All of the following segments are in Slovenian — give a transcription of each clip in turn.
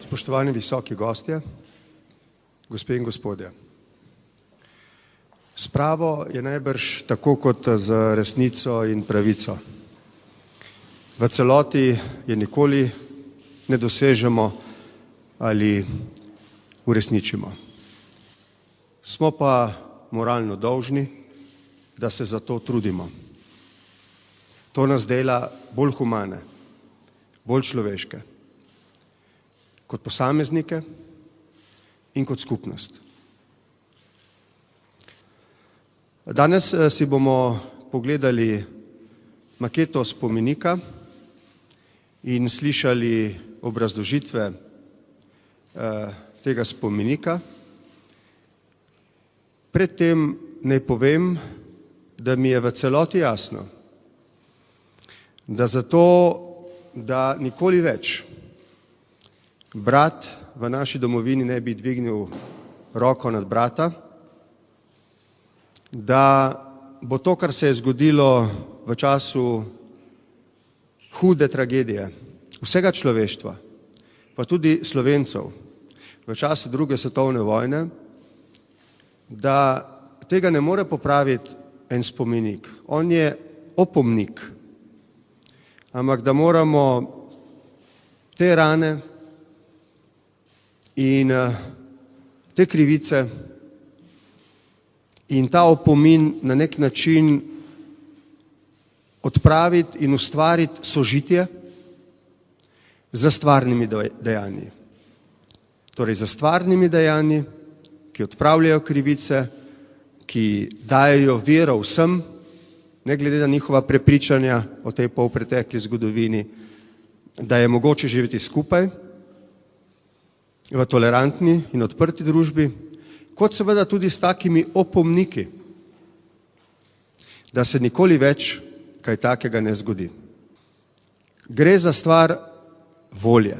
Spoštovani visoki gostje, gospe in gospodje. Spravo je najbrž tako kot z resnico in pravico. V celoti je nikoli ne dosežemo ali uresničimo. Smo pa moralno dolžni, da se za to trudimo. To nas dela bolj humane, bolj človeške, kot posameznike in kot skupnost. Danes si bomo pogledali maketo spomenika in slišali obrazložitve tega spomenika. Predtem naj povem, da mi je v celoti jasno, da zato, da nikoli več brat v naši domovini ne bi dvignil roko nad brata, da bo to, kar se je zgodilo v času hude tragedije vsega človeštva, pa tudi Slovencev v času druge svetovne vojne, da tega ne more popraviti en spomenik. On je opomnik, ampak da moramo te rane in te krivice in ta opomin na nek način odpraviti in ustvariti sožitje za stvarnimi dejanji. Torej za stvarnimi dejanji, ki odpravljajo krivice, ki dajejo vero vsem, ne glede na njihova prepričanja o tej polpretekli zgodovini, da je mogoče živeti skupaj v tolerantni in odprti družbi, kot seveda tudi s takimi opomniki, da se nikoli več kaj takega ne zgodi. Gre za stvar volje.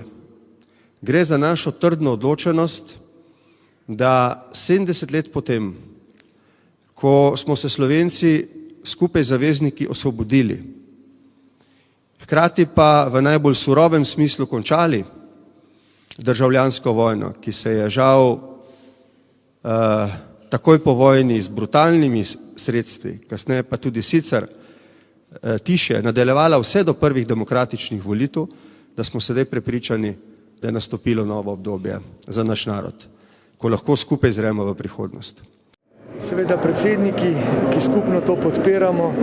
Gre za našo trdno odločenost, da 70 let potem, ko smo se Slovenci skupaj z zavezniki osvobodili, hkrati pa v najbolj surovem smislu končali državljansko vojno, ki se je žal takoj po vojni z brutalnimi sredstvi, kasneje pa tudi sicer tiše nadaljevala vse do prvih demokratičnih volitev, da smo sedaj prepričani, da je nastopilo novo obdobje za naš narod, ko lahko skupaj zremo v prihodnost. Seveda predsedniki, ki skupno to podpiramo,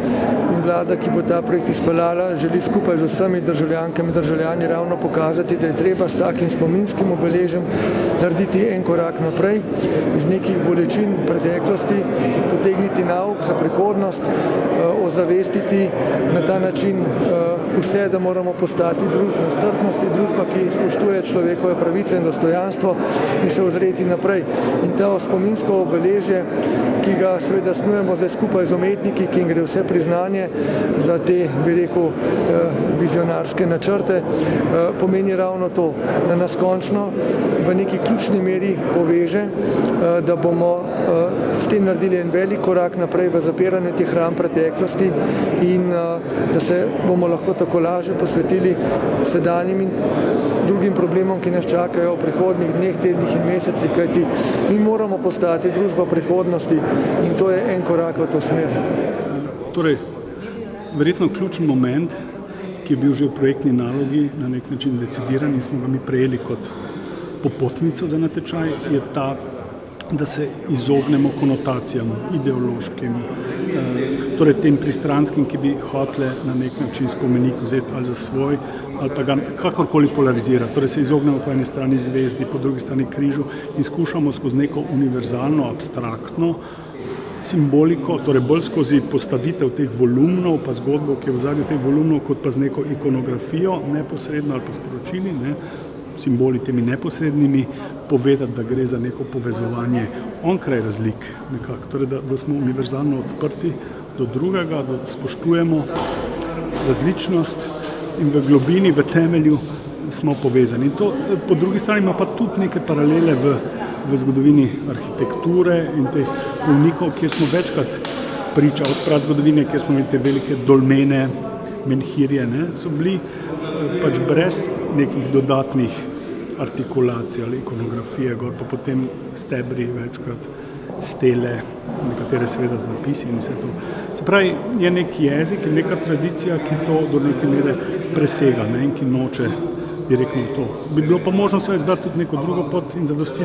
in vlada, ki bo ta projekt izpeljala, želi skupaj z vsemi državljankami in državljani ravno pokazati, da je treba s takim spominskim obeležjem narediti en korak naprej, iz nekih bolečin preteklosti potegniti nauk za prihodnost, ozavestiti na ta način vse, da moramo postati družba strpnosti, družba, ki spoštuje človekove pravice in dostojanstvo in se ozreti naprej. In to spominsko obeležje, ki ga seveda snujemo zdaj skupaj z umetniki, ki jim gre vse priznanje za te, bi rekel, vizionarske načrte, pomeni ravno to, da nas končno v neki ključni meri poveže, da bomo s tem naredili en velik korak naprej v zapiranju teh ran preteklosti in da se bomo lahko tako lažje posvetili sedanjim in drugim problemom, ki nas čakajo v prihodnjih dneh, tednih in mesecih, kajti mi moramo postati družba prihodnosti in to je en korak v to smer. Torej, verjetno ključen moment, ki je bil že v projektni nalogi na nek način decidiran in smo ga mi prejeli kot popotnico za natečaj, je ta, da se izognemo konotacijam ideološkim, torej tem pristranskim, ki bi hotele na nek način spomenik vzeti ali za svoj, ali pa ga kakorkoli polarizirati. Torej se izognemo po eni strani zvezdi, po drugi strani križu in skušamo skozi neko univerzalno, abstraktno simboliko, torej bolj skozi postavitev teh volumnov, pa zgodbo, ki je v ozadju teh volumnov, kot pa z neko ikonografijo, neposredno ali pa sporočili, simboli temi neposrednimi, povedati, da gre za neko povezovanje onkraj razlik, nekako. Torej, da smo univerzalno odprti do drugega, da spoštujemo različnost in v globini, v temelju smo povezani. In to po drugi strani ima pa tudi neke paralele v zgodovini arhitekture in teh polnikov, kjer smo večkrat priča od prazgodovine, kjer smo imeli te velike dolmene, menhirje, so bili pač brez nekih dodatnih artikulacije ali ikonografije, gor pa potem stebri večkrat, stele, nekatere seveda z napisi in vse to. Se pravi, je nek jezik in neka tradicija, ki to do neke mere presega, ne, in ki noče direktno to. Bi bilo pa možno seveda izbrati tudi neko drugo pot in zadostiti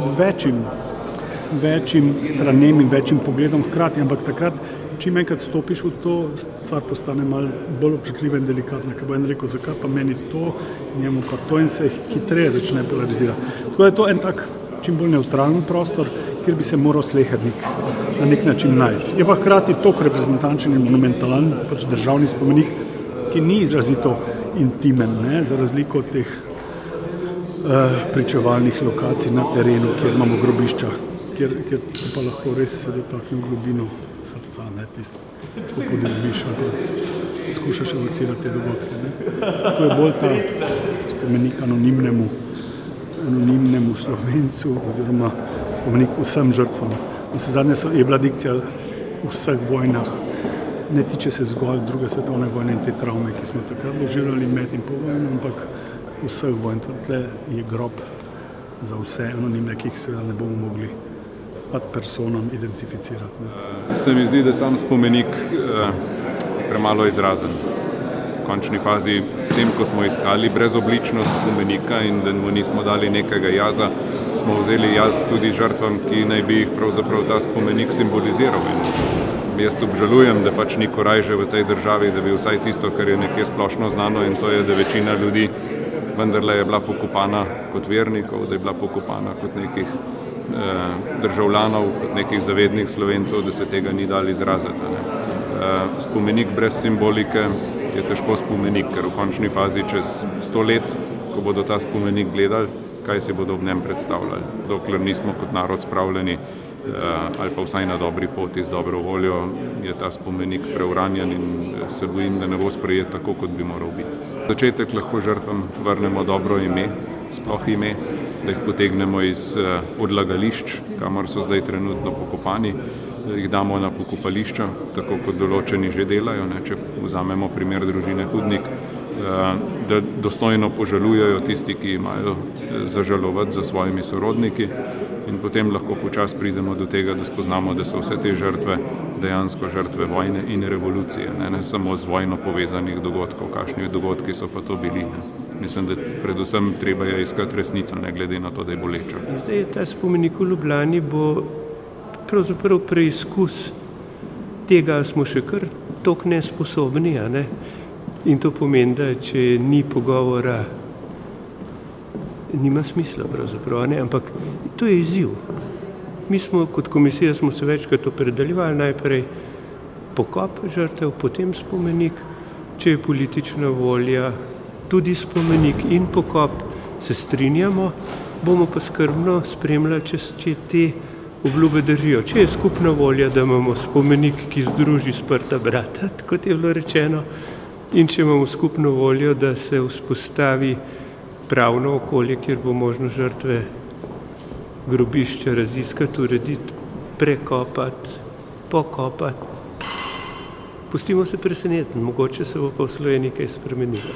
večjim stranem in večjim pogledom hkrati, ampak takrat, čim enkrat stopiš v to, stvar postane malo bolj občutljiva in delikatna, ker bo en rekel, zakaj pa meni to, njemu pa to in se hitreje začne polarizirati. Tako da je to en tak čim bolj neutralen prostor, kjer bi se moral slehernik na nek način najti. Je pa hkrati toliko reprezentančen in monumentalen, pač državni spomenik, ki ni izrazito intimen, ne, za razliko od teh pričevalnih lokacij na terenu, kjer imamo grobišča, kjer pa lahko res se dotakne v globino srca, ne, tisto, ko podrobiš, ali skušaš evocirati te dogodke, ne. To je bolj ta spomenik anonimnemu Slovencu, oziroma spomenik vsem žrtvam. Zadnje je bila dikcija v vseh vojnah, ne tiče se zgolj druge svetovne vojne in te travme, ki smo takrat doživljali med in po vojni, ampak vseh vojn. Tle je grob za vse anonimne, ki jih seveda ne bomo mogli ad personam identificirati. Ne. Se mi zdi, da sam spomenik premalo izrazen. V končni fazi s tem, ko smo iskali brezobličnost spomenika in da mu nismo dali nekega jaza, smo vzeli jaz tudi žrtvam, ki naj bi jih pravzaprav ta spomenik simboliziral. In jaz obžalujem, da pač ni korajže v tej državi, da bi vsaj tisto, kar je nekje splošno znano, in to je, da večina ljudi vendarle je bila pokopana kot vernikov, da je bila pokopana kot nekih državljanov, kot nekih zavednih Slovencev, da se tega ni dali izraziti. Spomenik brez simbolike je težko spomenik, ker v končni fazi čez 100 let, ko bodo ta spomenik gledali, kaj si bodo ob njem predstavljali. Dokler nismo kot narod spravljeni ali pa vsaj na dobri poti z dobro voljo, je ta spomenik preuranjen in se bojim, da ne bo sprejet tako, kot bi moral biti. Začetek lahko žrtvam vrnemo dobro ime, sploh ime, da jih potegnemo iz odlagališč, kamor so zdaj trenutno pokopani, jih damo na pokopališča, tako kot določeni že delajo, ne, če vzamemo primer družine Hudnik, da dostojno požalujejo tisti, ki imajo zažalovati za svojimi sorodniki, in potem lahko počasi pridemo do tega, da spoznamo, da so vse te žrtve dejansko žrtve vojne in revolucije, ne samo z vojno povezanih dogodkov, kakšni dogodki so pa to bili. Ne. Mislim, da predvsem treba je iskati resnico, ne glede na to, da je boleča. Zdaj ta spomenik v Ljubljani bo pravzaprav preizkus tega, smo še kar toliko nesposobni, a ne? In to pomeni, da če ni pogovora, nima smisla pravzaprav, ne? Ampak to je izziv. Mi smo kot komisija smo se večkrat opredeljevali, najprej pokop žrtev, potem spomenik, če je politična volja, tudi spomenik in pokop, se strinjamo, bomo pa skrbno spremljali, če te obljube držijo. Če je skupna volja, da imamo spomenik, ki združi sprta brata, kot je bilo rečeno, in če imamo skupno voljo, da se vzpostavi pravno okolje, kjer bo možno žrtve grobišča raziskati, urediti, prekopati, pokopati. Pustimo se presenetiti, mogoče se bo pa v Sloveniji kaj spremenilo.